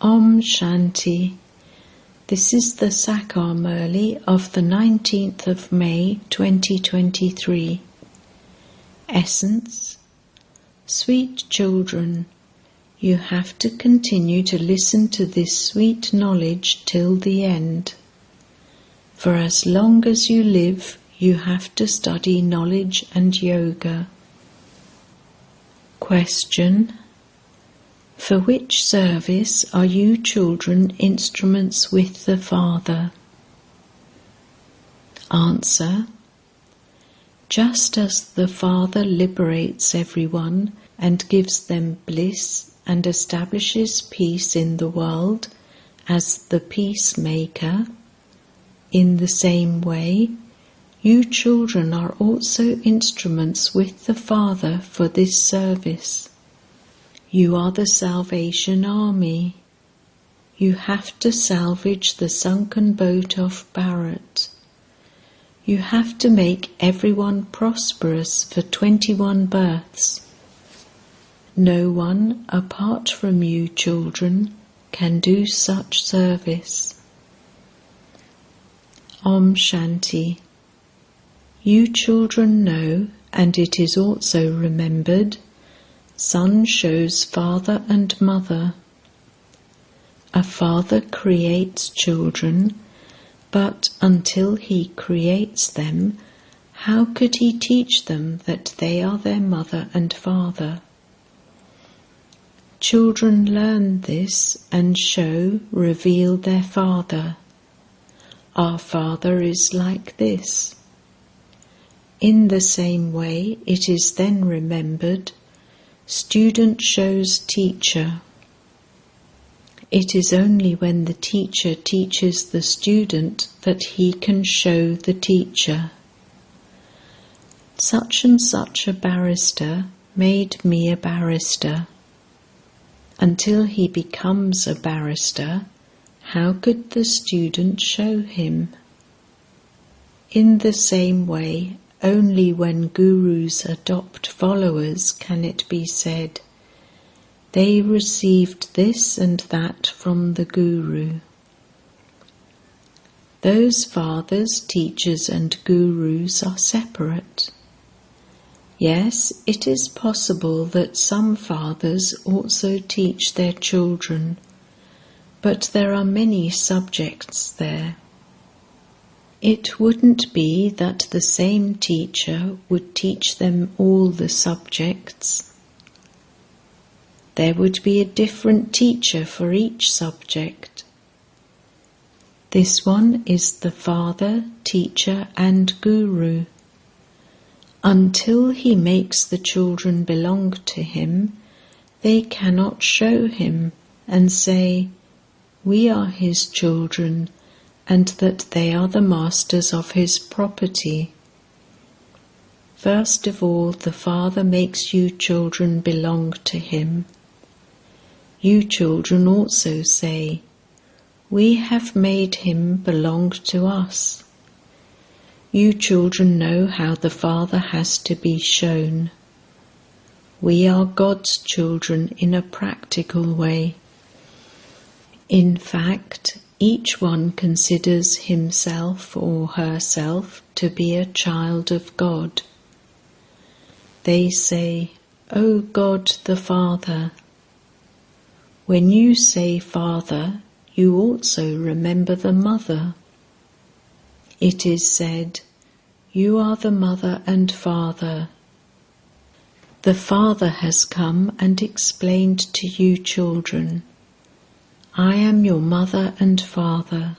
Om Shanti. This is the Sakar Murli of the 19th of May 2023. Essence. Sweet children, you have to continue to listen to this sweet knowledge till the end. For as long as you live, you have to study knowledge and yoga. Question. For which service are you children instruments with the Father? Answer. Just as the Father liberates everyone and gives them bliss and establishes peace in the world as the peacemaker, in the same way, you children are also instruments with the Father for this service. You are the Salvation Army. You have to salvage the sunken boat of Bharat. You have to make everyone prosperous for 21 births. No one, apart from you children, can do such service. Om Shanti. You children know, and it is also remembered, son shows father and mother. A father creates children, but until he creates them, how could he teach them that they are their mother and father? Children learn this and reveal their father. Our father is like this. In the same way, it is then remembered, student shows teacher. It is only when the teacher teaches the student that he can show the teacher. Such and such a barrister made me a barrister. Until he becomes a barrister, how could the student show him? In the same way, only when gurus adopt followers can it be said, they received this and that from the guru. Those fathers, teachers and gurus are separate. Yes, it is possible that some fathers also teach their children, but there are many subjects there. It wouldn't be that the same teacher would teach them all the subjects. There would be a different teacher for each subject. This one is the father, teacher and guru. Until he makes the children belong to him, they cannot show him and say, "We are his children," and that they are the masters of his property. First of all, the Father makes you children belong to him. You children also say, "We have made him belong to us." You children know how the Father has to be shown. We are God's children in a practical way. In fact, each one considers himself or herself to be a child of God. They say, "O God the Father." When you say Father, you also remember the Mother. It is said, "You are the Mother and Father." The Father has come and explained to you children, "I am your Mother and Father."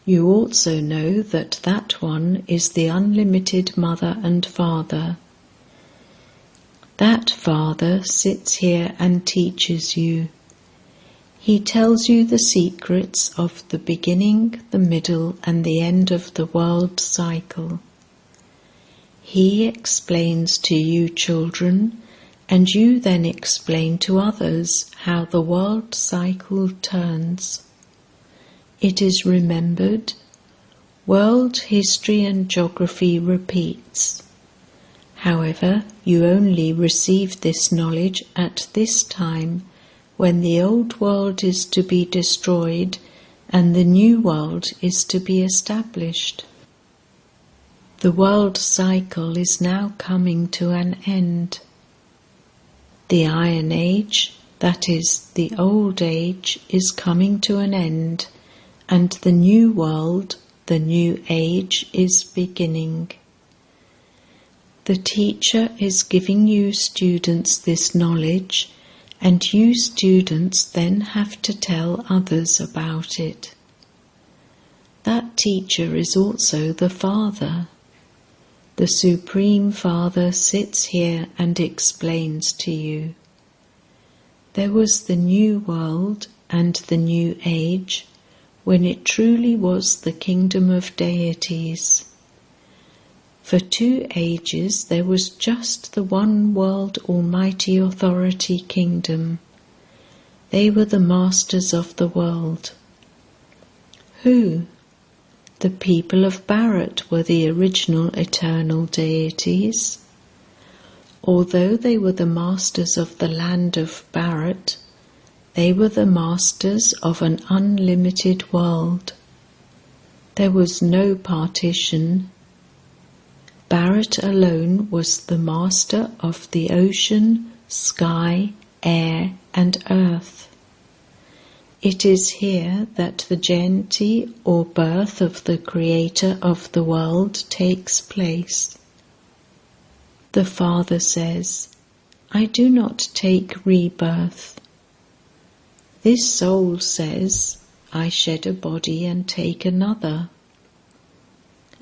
You also know that that one is the unlimited Mother and Father. That Father sits here and teaches you. He tells you the secrets of the beginning, the middle and the end of the world cycle. He explains to you children, and you then explain to others how the world cycle turns. It is remembered, world history and geography repeats. However, you only receive this knowledge at this time when the old world is to be destroyed and the new world is to be established. The world cycle is now coming to an end. The Iron Age, that is, the Old Age, is coming to an end, and the new world, the New Age, is beginning. The teacher is giving you students this knowledge, and you students then have to tell others about it. That teacher is also the Father. The Supreme Father sits here and explains to you. There was the new world and the new age, when it truly was the kingdom of deities. For 2 ages there was just the one world almighty authority kingdom. They were the masters of the world. Who? The people of Bharat were the original eternal deities. Although they were the masters of the land of Bharat, they were the masters of an unlimited world. There was no partition. Bharat alone was the master of the ocean, sky, air and earth. It is here that the Jayanti or birth of the Creator of the world takes place. The Father says, I do not take rebirth. This soul says, I shed a body and take another.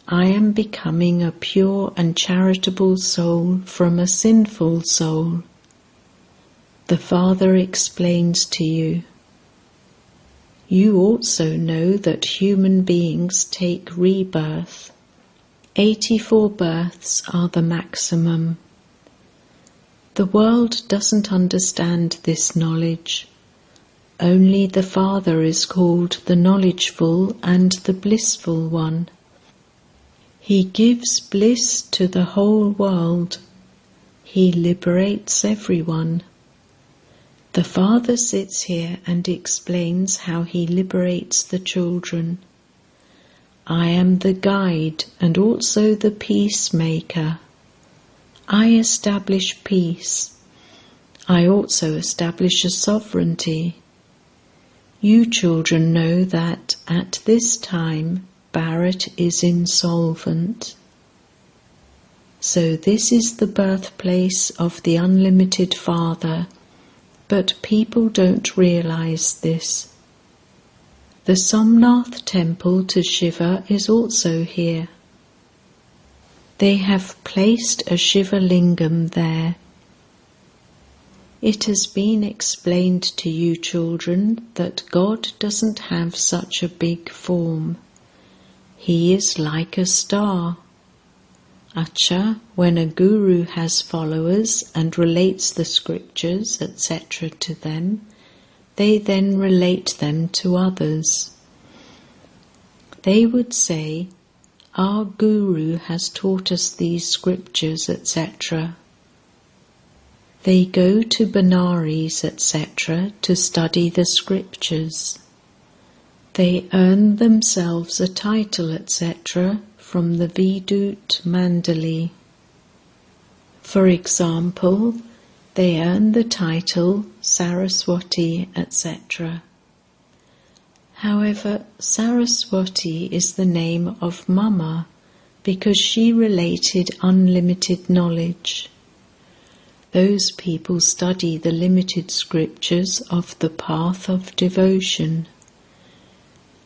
I am becoming a pure and charitable soul from a sinful soul. The Father explains to you. You also know that human beings take rebirth. 84 births are the maximum. The world doesn't understand this knowledge. Only the Father is called the knowledgeful and the blissful one. He gives bliss to the whole world. He liberates everyone. The Father sits here and explains how he liberates the children. I am the guide and also the peacemaker. I establish peace. I also establish a sovereignty. You children know that at this time Bharat is insolvent. So this is the birthplace of the unlimited Father, but people don't realize this. The Somnath temple to Shiva is also here. They have placed a Shiva lingam there. It has been explained to you children that God doesn't have such a big form. He is like a star. Acha, when a guru has followers and relates the scriptures, etc. to them, they then relate them to others. They would say, our guru has taught us these scriptures, etc. They go to Benares, etc. to study the scriptures. They earn themselves a title, etc. from the Vidut Mandali. For example, they earn the title Saraswati, etc. However, Saraswati is the name of Mama because she related unlimited knowledge. Those people study the limited scriptures of the path of devotion.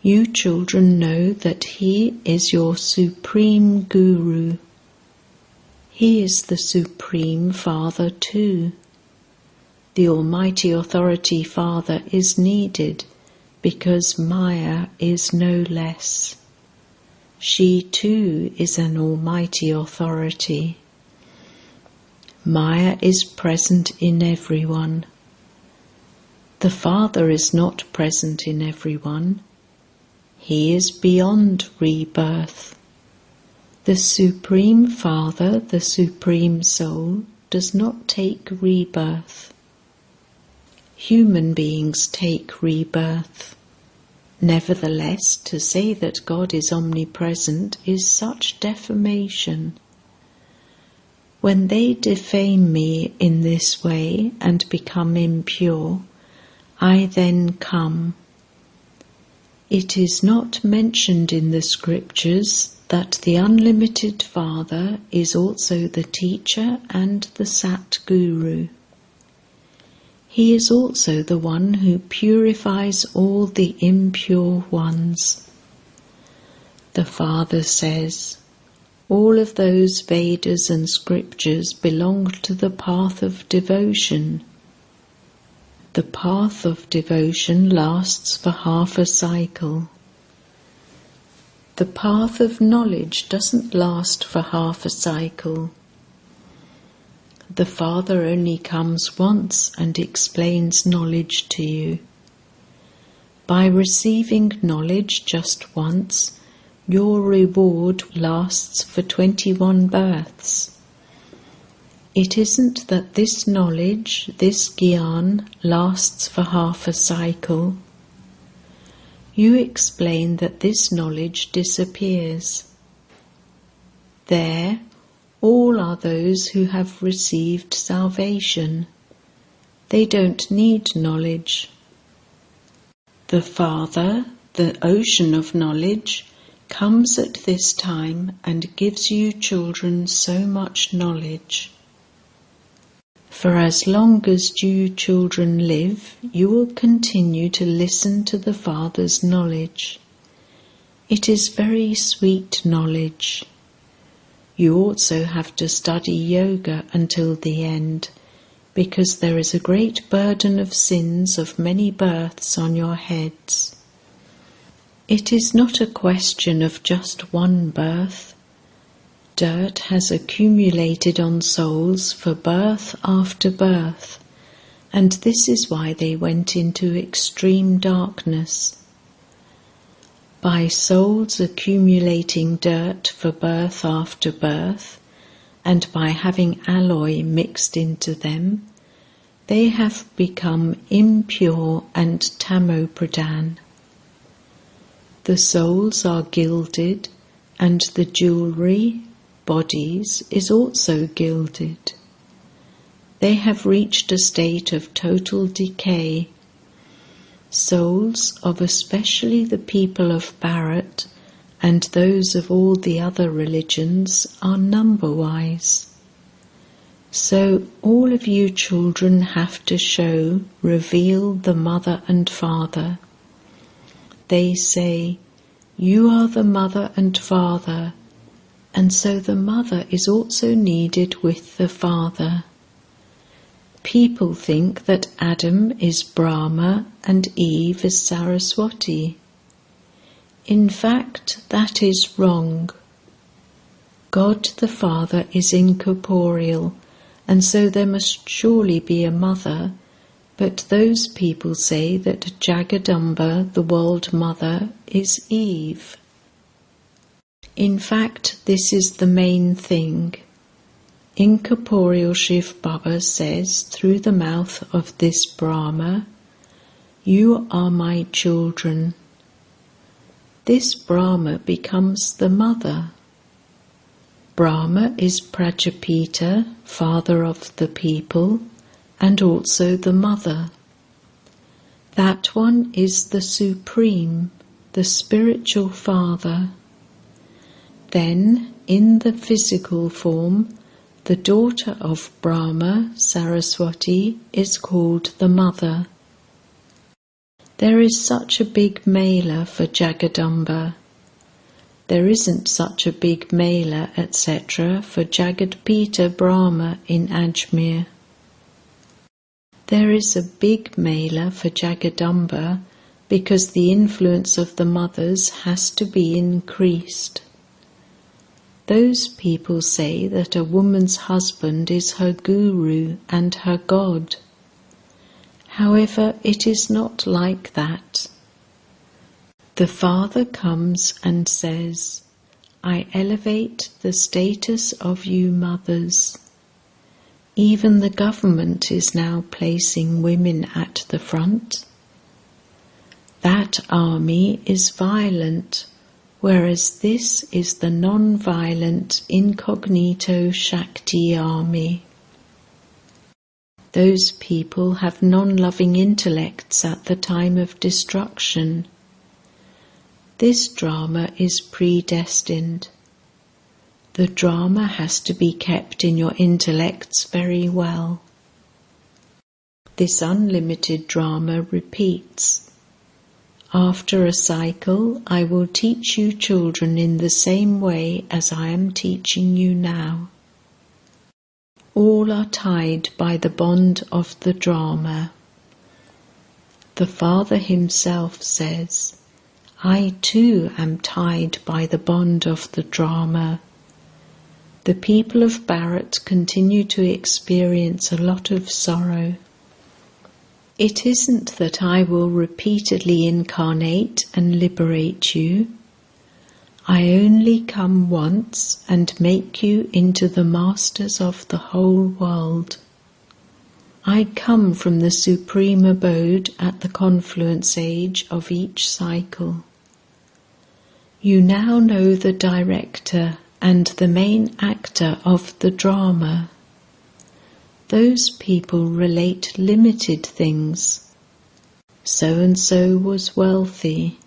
You children know that he is your supreme guru. He is the Supreme Father too. The Almighty Authority Father is needed because Maya is no less. She too is an Almighty Authority. Maya is present in everyone. The Father is not present in everyone. He is beyond rebirth. The Supreme Father, the Supreme Soul, does not take rebirth. human beings take rebirth. Nevertheless, to say that God is omnipresent is such defamation. When they defame me in this way and become impure, I then come. It is not mentioned in the scriptures that the unlimited Father is also the teacher and the Sat Guru. He is also the one who purifies all the impure ones. The Father says, all of those Vedas and scriptures belong to the path of devotion. The path of devotion lasts for half a cycle. The path of knowledge doesn't last for half a cycle. The Father only comes once and explains knowledge to you. By receiving knowledge just once, your reward lasts for 21 births. It isn't that this knowledge, this gyan, lasts for half a cycle. You explain that this knowledge disappears. There, all are those who have received salvation. They don't need knowledge. The Father, the ocean of knowledge, comes at this time and gives you children so much knowledge. For as long as you children live, you will continue to listen to the Father's knowledge. It is very sweet knowledge. You also have to study yoga until the end, because there is a great burden of sins of many births on your heads. It is not a question of just one birth. Dirt has accumulated on souls for birth after birth, and this is why they went into extreme darkness. By souls accumulating dirt for birth after birth, and by having alloy mixed into them, they have become impure and tamopradhan. The souls are gilded, and the jewellery, bodies, is also gilded. They have reached a state of total decay. Souls of especially the people of Bharat and those of all the other religions are number-wise. So all of you children have to reveal the Mother and Father. They say, you are the Mother and Father, and so the Mother is also needed with the Father. People think that Adam is Brahma and Eve is Saraswati. In fact, that is wrong. God the Father is incorporeal, and so there must surely be a mother, but those people say that Jagadamba, the World Mother, is Eve. In fact, this is the main thing. Incorporeal Shiv Baba says through the mouth of this Brahma, you are my children. This Brahma becomes the mother. Brahma is Prajapita, father of the people, and also the mother. That one is the Supreme, the spiritual father. Then, in the physical form, the daughter of Brahma, Saraswati, is called the mother. There is such a big mela for Jagadamba. There isn't such a big mela, etc., for Jagadpita Brahma in Ajmer. There is a big mela for Jagadamba because the influence of the mothers has to be increased. Those people say that a woman's husband is her guru and her god. However, it is not like that. The Father comes and says, I elevate the status of you mothers. Even the government is now placing women at the front. That army is violent, whereas this is the non-violent incognito Shakti army. Those people have non-loving intellects at the time of destruction. This drama is predestined. The drama has to be kept in your intellects very well. This unlimited drama repeats. After a cycle, I will teach you children in the same way as I am teaching you now. All are tied by the bond of the drama. The Father himself says, I too am tied by the bond of the drama. The people of Bharat continue to experience a lot of sorrow. It isn't that I will repeatedly incarnate and liberate you. I only come once and make you into the masters of the whole world. I come from the supreme abode at the confluence age of each cycle. You now know the director and the main actor of the drama. Those people relate limited things. So-and-so was wealthy.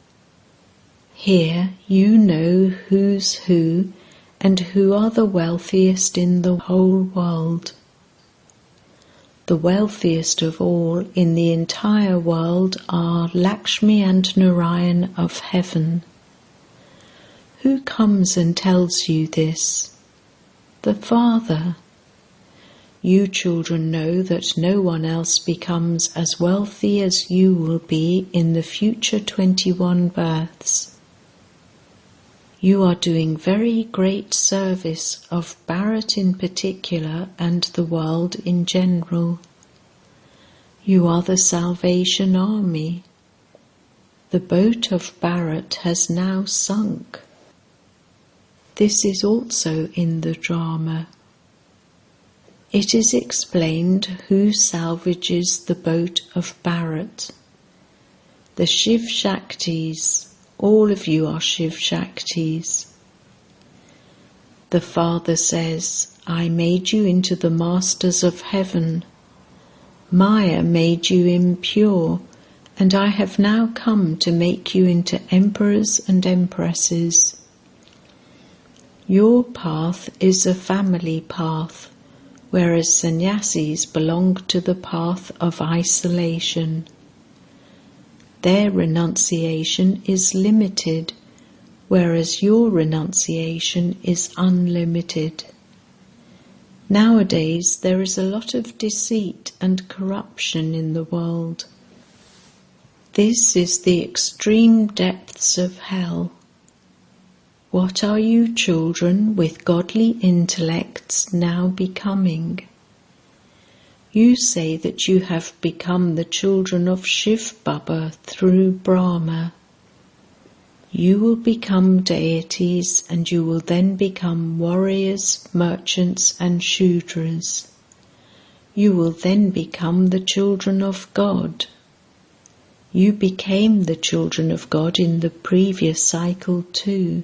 Here you know who's who and who are the wealthiest in the whole world. The wealthiest of all in the entire world are Lakshmi and Narayan of heaven. Who comes and tells you this? The Father. You children know that no one else becomes as wealthy as you will be in the future 21 births. You are doing very great service of Bharat in particular and the world in general. You are the Salvation Army. The boat of Bharat has now sunk. This is also in the drama. It is explained who salvages the boat of Bharat. The Shiv Shaktis. All of you are Shiv Shaktis. The Father says, I made you into the masters of heaven. Maya made you impure, and I have now come to make you into emperors and empresses. Your path is a family path, whereas sannyasis belong to the path of isolation. Their renunciation is limited, whereas your renunciation is unlimited. Nowadays there is a lot of deceit and corruption in the world. This is the extreme depths of hell. What are you children with godly intellects now becoming? You say that you have become the children of Shiv Baba through Brahma. You will become deities and you will then become warriors, merchants and Shudras. You will then become the children of God. You became the children of God in the previous cycle too.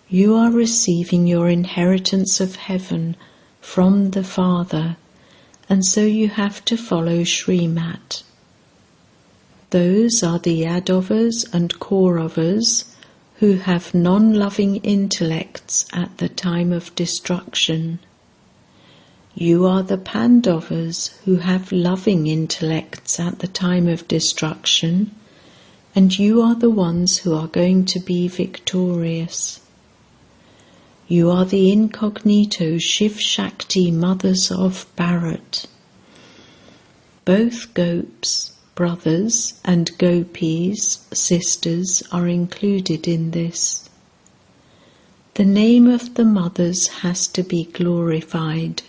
You are receiving your inheritance of heaven from the Father, and so you have to follow Srimat. Those are the Yadavas and Kauravas who have non-loving intellects at the time of destruction. You are the Pandavas who have loving intellects at the time of destruction, and you are the ones who are going to be victorious. You are the incognito Shiv Shakti mothers of Bharat. Both Gopis, brothers, and Gopis, sisters, are included in this. The name of the mothers has to be glorified.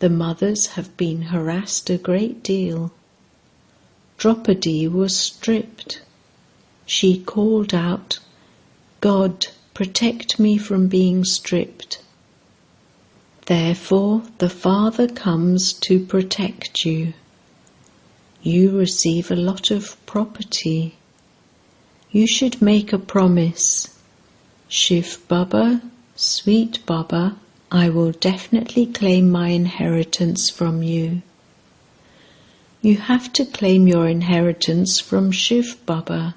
The mothers have been harassed a great deal. Draupadi was stripped. She called out, God, protect me from being stripped. Therefore, the Father comes to protect you. You receive a lot of property. You should make a promise. Shiv Baba, sweet Baba, I will definitely claim my inheritance from you. You have to claim your inheritance from Shiv Baba.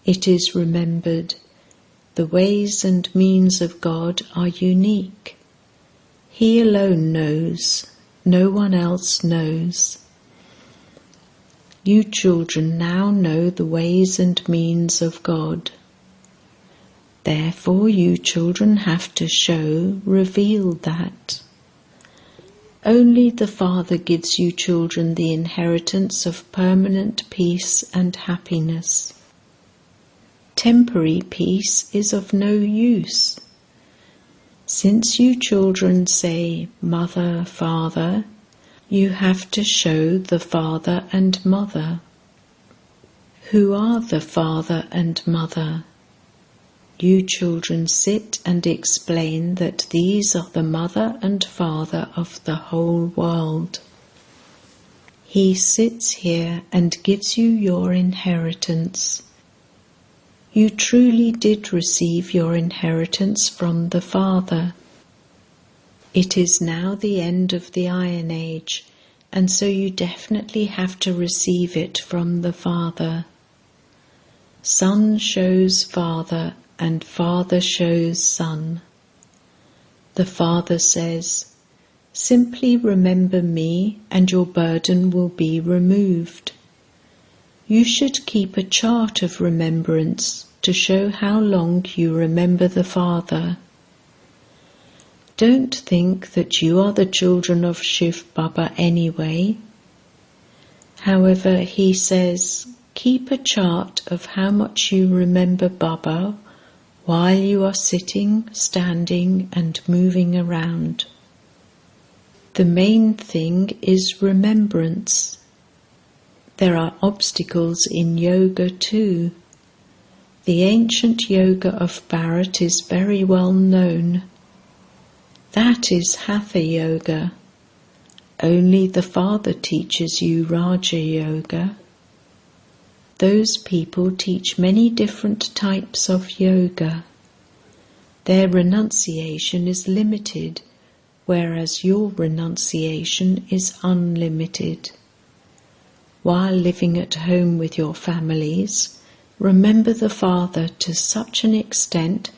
It is remembered, the ways and means of God are unique. He alone knows, no one else knows. You children now know the ways and means of God. Therefore you children have to reveal that. Only the Father gives you children the inheritance of permanent peace and happiness. Temporary peace is of no use. Since you children say, Mother, Father, you have to show the Father and Mother. Who are the Father and Mother? You children sit and explain that these are the Mother and Father of the whole world. He sits here and gives you your inheritance. You truly did receive your inheritance from the Father. It is now the end of the Iron Age, and so you definitely have to receive it from the Father. Son shows Father, and Father shows Son. The Father says, simply remember me and your burden will be removed. You should keep a chart of remembrance to show how long you remember the Father. Don't think that you are the children of Shiv Baba anyway. However, he says, keep a chart of how much you remember Baba while you are sitting, standing and moving around. The main thing is remembrance. There are obstacles in yoga too. The ancient yoga of Bharat is very well known. That is Hatha Yoga. Only the Father teaches you Raja Yoga. Those people teach many different types of yoga. Their renunciation is limited, whereas your renunciation is unlimited. While living at home with your families, remember the Father to such an extent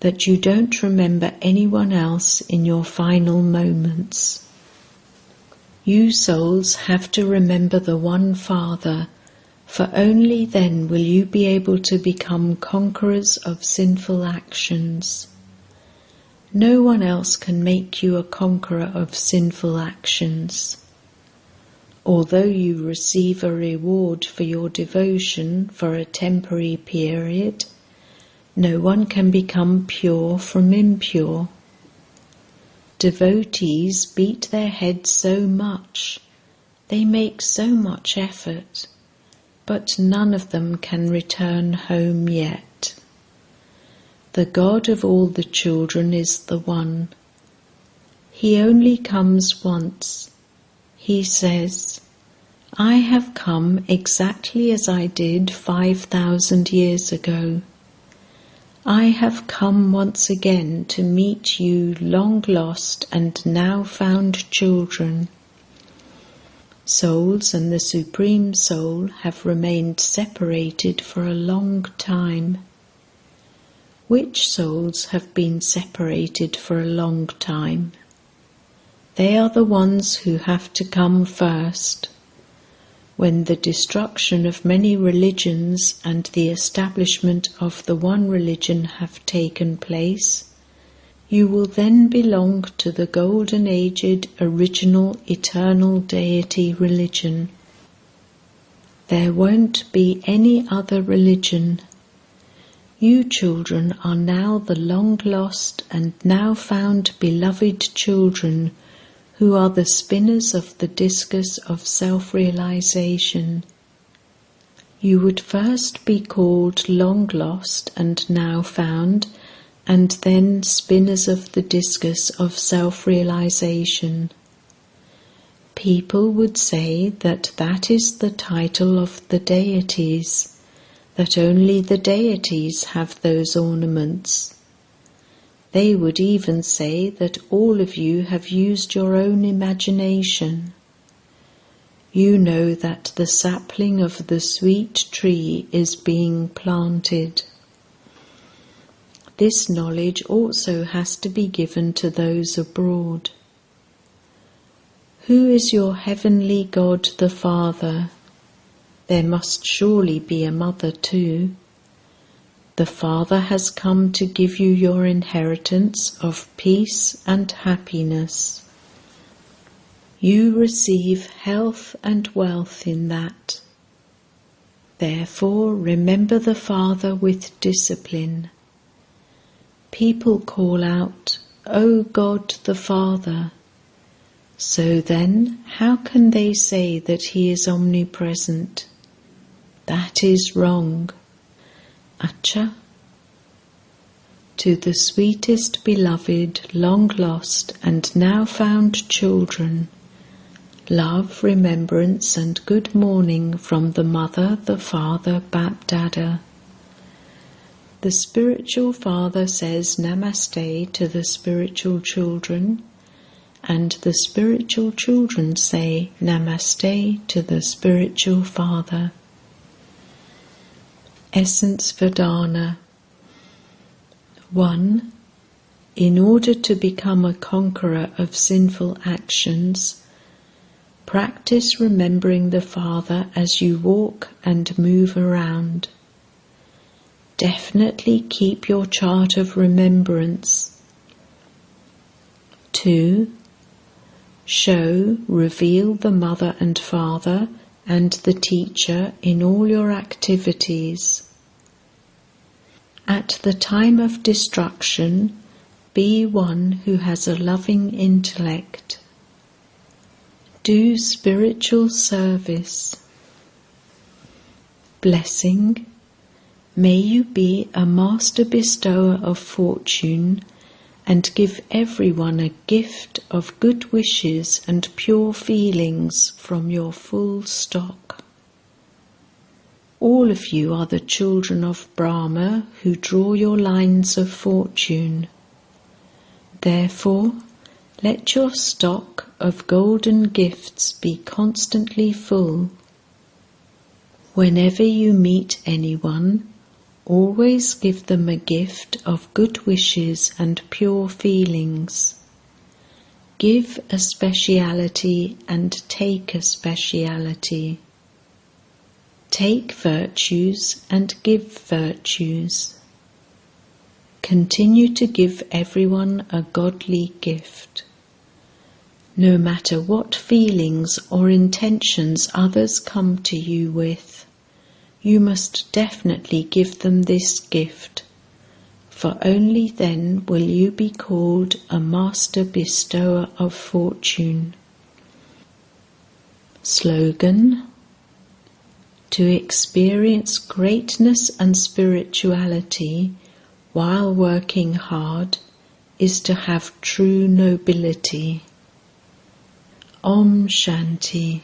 that you don't remember anyone else in your final moments. You souls have to remember the one Father, for only then will you be able to become conquerors of sinful actions. No one else can make you a conqueror of sinful actions. Although you receive a reward for your devotion for a temporary period, no one can become pure from impure. Devotees beat their heads so much, they make so much effort, but none of them can return home yet. The God of all the children is the One. He only comes once. He says, I have come exactly as I did 5,000 years ago. I have come once again to meet you long lost and now found children. Souls and the Supreme Soul have remained separated for a long time. Which souls have been separated for a long time? They are the ones who have to come first. When the destruction of many religions and the establishment of the one religion have taken place, you will then belong to the golden-aged, original, eternal deity religion. There won't be any other religion. You children are now the long-lost and now found beloved children who are the spinners of the discus of self-realization. You would first be called long-lost and now found and then spinners of the discus of self-realization. People would say that that is the title of the deities, that only the deities have those ornaments. They would even say that all of you have used your own imagination. You know that the sapling of the sweet tree is being planted. This knowledge also has to be given to those abroad. Who is your heavenly God the Father? There must surely be a mother too. The Father has come to give you your inheritance of peace and happiness. You receive health and wealth in that. Therefore, remember the Father with discipline. People call out, "O God the Father." So then, how can they say that He is omnipresent? That is wrong. Acha. To the sweetest beloved, long lost and now found children, love, remembrance and good morning from the Mother, the Father, Bap-Dada. The spiritual father says Namaste to the spiritual children, and the spiritual children say Namaste to the spiritual father. Essence Vedana. 1. In order to become a conqueror of sinful actions, practice remembering the Father as you walk and move around. Definitely keep your chart of remembrance. 2. Show, reveal the Mother and Father and the Teacher in all your activities. At the time of destruction, be one who has a loving intellect. Do spiritual service. Blessing. May you be a master bestower of fortune and give everyone a gift of good wishes and pure feelings from your full stock. All of you are the children of Brahma who draw your lines of fortune. Therefore, let your stock of golden gifts be constantly full. Whenever you meet anyone, always give them a gift of good wishes and pure feelings. Give a speciality and take a speciality. Take virtues and give virtues. Continue to give everyone a godly gift. No matter what feelings or intentions others come to you with, you must definitely give them this gift, for only then will you be called a master bestower of fortune. Slogan: to experience greatness and spirituality while working hard is to have true nobility. Om Shanti.